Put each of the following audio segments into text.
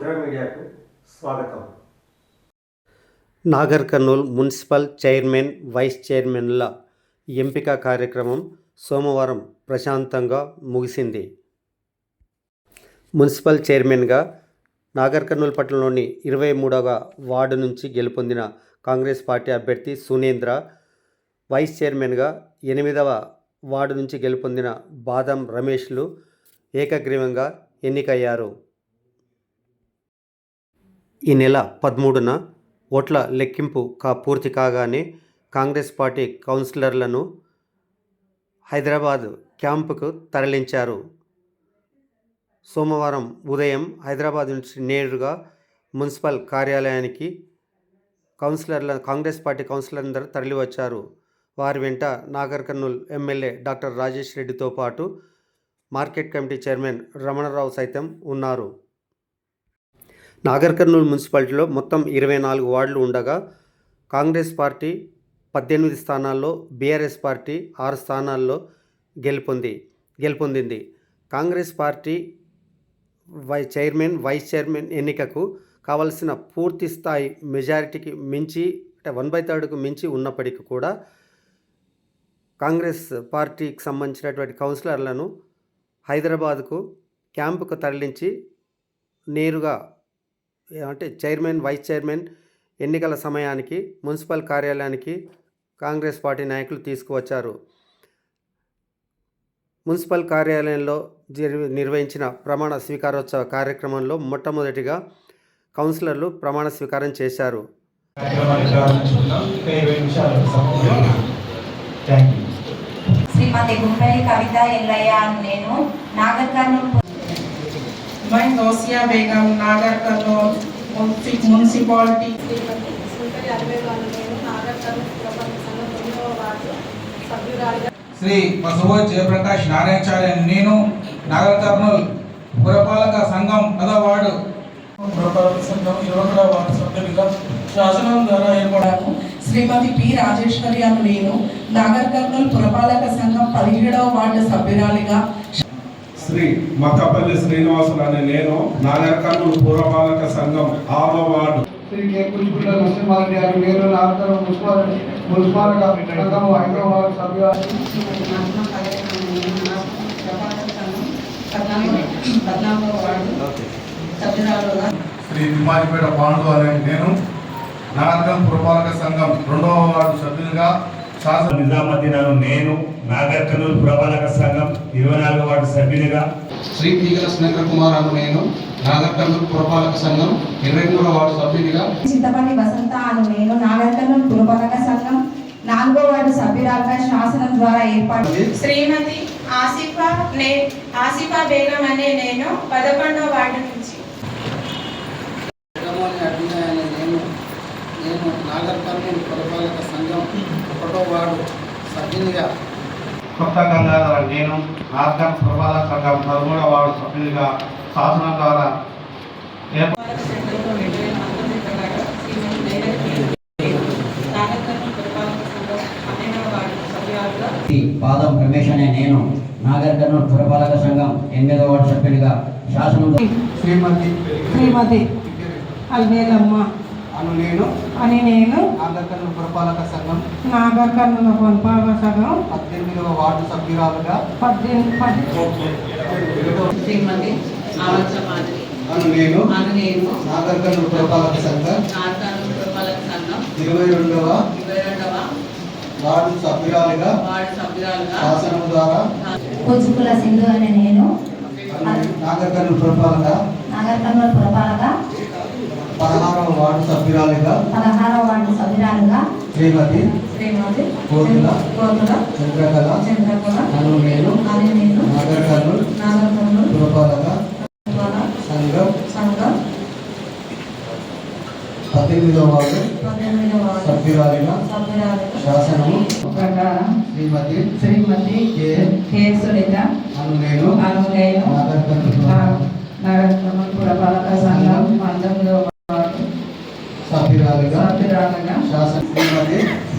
ముద్ర మీడియాకు స్వాగతం. Nagar Kurnool municipal chairman, vice చైర్మన్ల ఎంపిక కార్యక్రమం సోమవారం ప్రశాంతంగా ముగిసింది. మున్సిపల్ చైర్మన్గా నాగర్ కర్నూల్ పట్టణంలోని 23వ వార్డు నుంచి గెలుపొందిన కాంగ్రెస్ పార్టీ అభ్యర్థి సునేంద్ర, వైస్ చైర్మన్గా 8వ వార్డు నుంచి గెలుపొందిన బాదం రమేష్లు ఏకగ్రీవంగా ఎన్నికయ్యారు. ఈ నెల 13న ఓట్ల లెక్కింపు పూర్తి కాగానే కాంగ్రెస్ పార్టీ కౌన్సిలర్లను హైదరాబాద్ క్యాంపుకు తరలించారు. సోమవారం ఉదయం హైదరాబాద్ నుంచి నేరుగా మున్సిపల్ కార్యాలయానికి కాంగ్రెస్ పార్టీ కౌన్సిలర్లందరూ తరలివచ్చారు. వారి వెంట నాగర్ కర్నూల్ ఎమ్మెల్యే డాక్టర్ రాజేష్ రెడ్డితో పాటు మార్కెట్ కమిటీ చైర్మన్ రమణరావు సైతం ఉన్నారు. నాగర్ కర్నూల్ మున్సిపాలిటీలో మొత్తం 24 వార్డులు ఉండగా కాంగ్రెస్ పార్టీ 18 స్థానాల్లో, బీఆర్ఎస్ పార్టీ 6 స్థానాల్లో గెలుపొందింది. Congress party chairman, vice chairman ఎన్నికకు కావలసిన పూర్తి స్థాయి మెజారిటీకి మించి, అంటే 1/3కు మించి ఉన్నప్పటికీ కూడా కాంగ్రెస్ పార్టీకి సంబంధించినటువంటి కౌన్సిలర్లను హైదరాబాద్కు క్యాంపుకు తరలించి నేరుగా అంటే చైర్మన్, వైస్ చైర్మన్ ఎన్నికల సమయానికి మున్సిపల్ కార్యాలయానికి కాంగ్రెస్ పార్టీ నాయకులు తీసుకువచ్చారు. మున్సిపల్ కార్యాలయంలో నిర్వహించిన ప్రమాణ స్వీకారోత్సవ కార్యక్రమంలో మొట్టమొదటిగా కౌన్సిలర్లు ప్రమాణ స్వీకారం చేశారు. శ్రీమతి గుండ్రలి కవిత ఎల్లయ్య నేను నాగర్ కర్నూల్ गौसिया बेगम नागर कर्नूल मुन्सिपालिटी श्री बसवोज जयप्रकाश नारायणाचार्य నేను నాగర్ కర్నూల్ పురపాలక సంఘం 10వ వార్డు పురపాలక సంఘం 21వ వార్డు సభ్యులుగా శాసనం ద్వారా ఏర్పడాను. శ్రీమతి పి రాజేశ్వరి అను నేను నాగర్ కర్నూల్ పురపాలక సంఘం 17వ వార్డు సభ్యురాలిగా, శ్రీ మక్కపల్లి శ్రీనివాసులు అనే నేను నాగర్ కర్నూల్ పురపాలక సంఘం 6వ వార్డు, శ్రీ కే పులిపుల్ల నరసింహారెడ్డి గారు నేను నాగర్ కర్నూల్ మున్సిపాలక సంఘం 5వ వార్డు సభ్యులు, శ్రీ తిమ్మాజిపేట పాండు అనే నేను నాగర్ కర్నూల్ పురపాలక సంఘం 2వ వార్డు సభ్యులుగా, నిజాముద్దీన్ నేను నాగర్ కర్నూల్ పురపాలక సంఘం 24వ వార్డు సభ్యునిగా, శ్రీ తీగల సునేంద్ర కుమార్ అను నేను నాగర్ కర్నూల్ పురపాలక సంఘం 23వ వార్డు సభ్యునిగా, చింతపల్లి వసంత అను నేను నాగర్ కర్నూల్ పురపాలక సంఘం 4వ వార్డు సభ్యురాలుగా శాసనం ద్వారా ఏర్పాటు. శ్రీమతి ఆసిఫా బేగం అనే నేను 11వ వార్డు నుంచి, నేను నాగర్ కర్నూల్ పురపాలక సంఘం 1వ వార్డు సభ్యునిగా, కొత్త గంగాధర నేను నాగర్ కర్నూల్ పురపాలక సంఘం 13వ వార్డు సభ్యునిగా శాసనం ద్వారా బాదం రమేష్ అనే నేను నాగర్ కర్నూల్ పురపాలక సంఘం 8వ వార్డు సభ్యునిగా శాసనం. శ్రీమతి అల్వేలమ్మ అను నేను నాగర్ కర్నూల్ పురపాలక సంఘం 18వ వార్డు సభ్యురాలుగా, శ్రీమతి అను నేను నాగర్ కర్నూల్ పురపాలక సంఘం 22వ వార్డు సభ్యురాలుగా శాసనం ద్వారా, పూజకుల సింధు అనే నేను నాగర్ కర్నూల్ పురపాలక 16వ వార్డు సభ్యురాలుగా, శ్రీమతి కోతుల చంద్రకళ అను నేను నాగర్ కర్నూల్ పురపాలక సంఘం 18వ వార్డు సభ్యురాలిగా శాసనము ప్రకారం శ్రీమతి కె సునీత అను నేను నాగర్ కర్నూల్ పురపాలక సంఘం 19వ వార్డు సభ్యురాలిగా శాసన,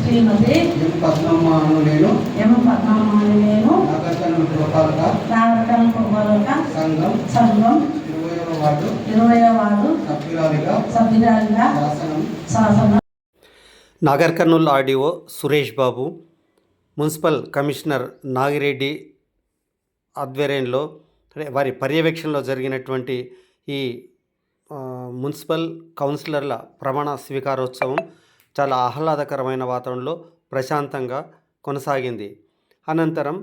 శ్రీమతి ఎం పద్మమ్మ అను నేను నాగర్ కర్నూల్ పురపాలక సంఘం 20వ 20వ వార్డు సభ్యురాలిగా శాసనం Nagar Kurnool RDO Suresh Babu, municipal commissioner Nagireddy ఆధ్వర్యంలో వారి పర్యవేక్షణలో జరిగినటువంటి ఈ మున్సిపల్ కౌన్సిలర్ల ప్రమాణ స్వీకారోత్సవం చాలా ఆహ్లాదకరమైన వాతావరణంలో ప్రశాంతంగా కొనసాగింది. అనంతరం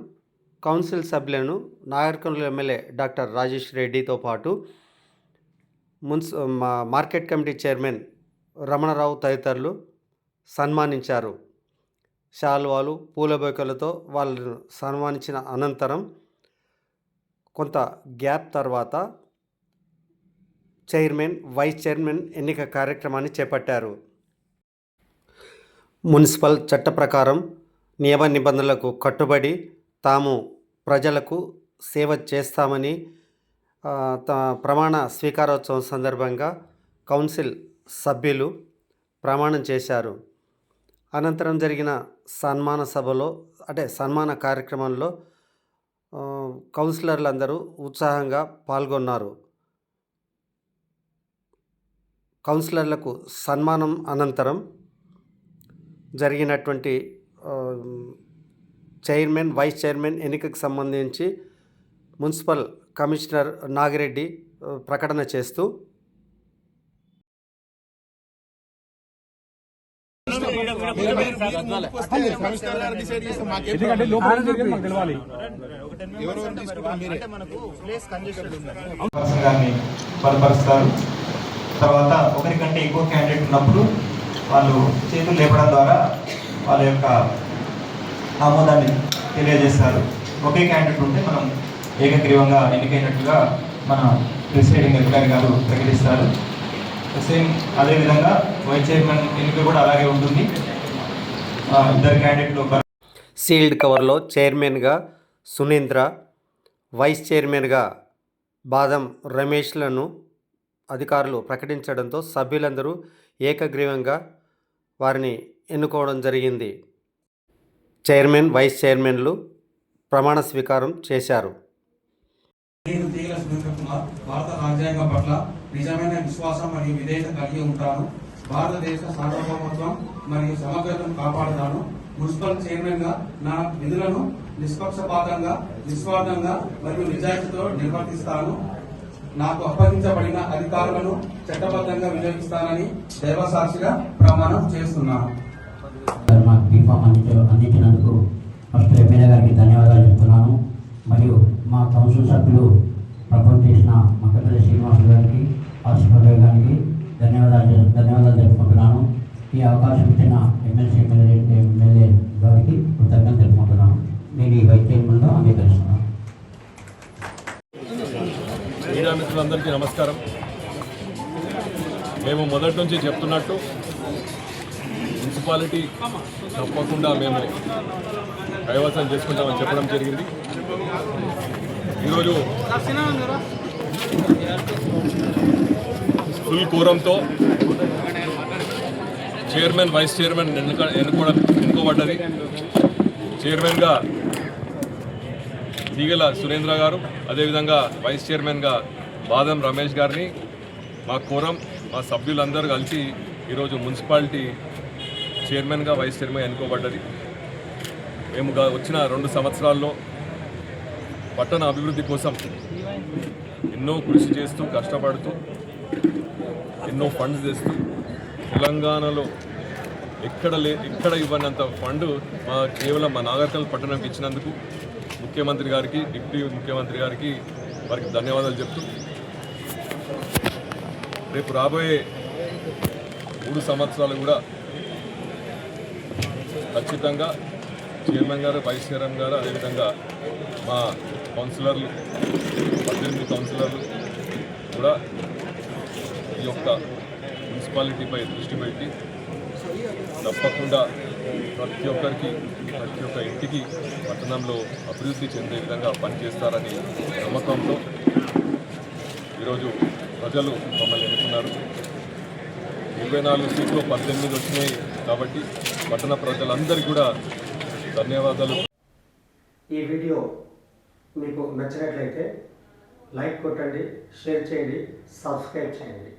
కౌన్సిల్ సభ్యులను నాగర్ కర్నూల్ ఎమ్మెల్యే డాక్టర్ రాజేష్ రెడ్డితో పాటు మార్కెట్ కమిటీ చైర్మన్ రమణరావు తదితరులు సన్మానించారు. శాల్వాలు, పూల బొకేలతో వాళ్ళను సన్మానించిన అనంతరం కొంత గ్యాప్ తర్వాత చైర్మన్, వైస్ చైర్మన్ ఎన్నిక కార్యక్రమాన్ని చేపట్టారు. మున్సిపల్ చట్ట ప్రకారం నియమ నిబంధనలకు కట్టుబడి తాము ప్రజలకు సేవ చేస్తామని ప్రమాణ స్వీకారోత్సవం సందర్భంగా కౌన్సిల్ సభ్యులు ప్రమాణం చేశారు. అనంతరం జరిగిన సన్మాన కార్యక్రమంలో కౌన్సిలర్లందరూ ఉత్సాహంగా పాల్గొన్నారు. కౌన్సిలర్లకు సన్మానం అనంతరం జరిగినటువంటి చైర్మన్, వైస్ చైర్మన్ ఎన్నికకు సంబంధించి మున్సిపల్ కమిషనర్ నాగిరెడ్డి ప్రకటన చేస్తూ గారిని బలపరుస్తారు. తర్వాత ఒకరికంటే ఎక్కువ క్యాండిడేట్ ఉన్నప్పుడు వాళ్ళు చేతులు లేపడం ద్వారా వాళ్ళ యొక్క ఆమోదాన్ని తెలియజేస్తారు. ఒకే క్యాండిడేట్ ఉంటే మనం ఏకగ్రీవంగా ఎన్నికైనట్టుగా మన ప్రిసైడింగ్ అధికారి గారు ప్రకటిస్తారు. సేమ్ అదేవిధంగా వైస్ చైర్మన్ ఎన్నిక కూడా అలాగే ఉంటుంది. ఇద్దరు క్యాండిడేట్లు సీల్డ్ కవర్లో చైర్మన్గా సునీంద్ర, వైస్ చైర్మన్గా బాదం రమేష్లను అధికారులు ప్రకటించడంతో సభ్యులందరూ ఏకగ్రీవంగా వారిని ఎన్నుకోవడం జరిగింది. చైర్మన్, వైస్ చైర్మన్లు ప్రమాణ స్వీకారం చేశారు. నేను తీగల సురేంద్ర కుమార్ భారత రాజ్యాంగం పట్ల నిజమైన విశ్వాసం మరియు విధేయత కలిగి ఉంటాను. భారతదేశ సార్వభౌమత్వం మరియు సమగ్రతను కాపాడుతాను. మున్సిపల్ చైర్మన్ గా నా విధులను నిష్పక్షపాతంగా, నిస్వార్థంగా మరియు నిజాయితీతో నిర్వర్తిస్తాను. నాకు అప్పగించబడిన అధికారులను చట్టబద్ధంగా వినియోగిస్తానని దైవసాక్షిగా ప్రమాణం చేస్తున్నాను. నాకు బీఫామ్ అందించినందుకు ఫస్ట్ ఎమ్మెల్యే గారికి ధన్యవాదాలు చెప్తున్నాను. మరియు మా కౌన్సిల్ సభ్యులు ప్రపోజ్ చేసిన మక్కపల్లి శ్రీనివాస్ గారికి, ఆసిఫ్ గారికి ధన్యవాదాలు తెలుపుకుంటున్నాను. ఈ అవకాశం ఇచ్చిన ఎమ్మెల్యే గారికి కృతజ్ఞతలు తెలుపుకుంటున్నాను. నేను ఈ వైస్ చైర్మన్గా అంగీకరిస్తున్నాను. మీడియా మిత్రులందరికీ నమస్కారం. మేము మొదటి నుంచి చెప్తున్నట్టు మున్సిపాలిటీ తప్పకుండా మేము కైవసం చేసుకుంటామని చెప్పడం జరిగింది. ఈరోజు ఫుల్ కోరంతో చైర్మన్, వైస్ చైర్మన్ ఎన్నుకోబడ్డది. చైర్మన్గా తీగల సురేంద్ర గారు, అదేవిధంగా వైస్ చైర్మన్గా బాదం రమేష్ గారిని మా కోరం, మా సభ్యులందరూ కలిసి ఈరోజు మున్సిపాలిటీ చైర్మన్గా, వైస్ చైర్మన్ ఎన్నుకోబడ్డది. మేము వచ్చిన 2 సంవత్సరాల్లో పట్టణ అభివృద్ధి కోసం ఎన్నో కృషి చేస్తూ, కష్టపడుతూ, ఎన్నో ఫండ్స్ తెస్తూ, తెలంగాణలో ఎక్కడ ఇవ్వనంత ఫండ్ కేవలం మా నాగర్ కర్నూల్ పట్టణంకి ఇచ్చినందుకు ముఖ్యమంత్రి గారికి, డిప్యూటీ ముఖ్యమంత్రి గారికి వారికి ధన్యవాదాలు చెప్తూ, రేపు రాబోయే 3 సంవత్సరాలు కూడా ఖచ్చితంగా చైర్మన్ గారు, వైస్ చైర్మన్ గారు, అదేవిధంగా మా కౌన్సిలర్లు 18 కౌన్సిలర్లు కూడా ఈ యొక్క మున్సిపాలిటీపై దృష్టి పెట్టి తప్పకుండా ప్రతి ఒక్క ఇంటికి పట్టణంలో అభివృద్ధి చెందే విధంగా పనిచేస్తారని నమ్మకంతో ఈరోజు ప్రజలు మమ్మల్ని ఎన్నుకున్నారు. 24 సీట్లు 18 వచ్చినాయి కాబట్టి పట్టణ ప్రజలందరికీ కూడా ధన్యవాదాలు. ఈ వీడియో మీకు నచ్చినట్లయితే లైక్ కొట్టండి, షేర్ చేయండి, సబ్స్క్రైబ్ చేయండి.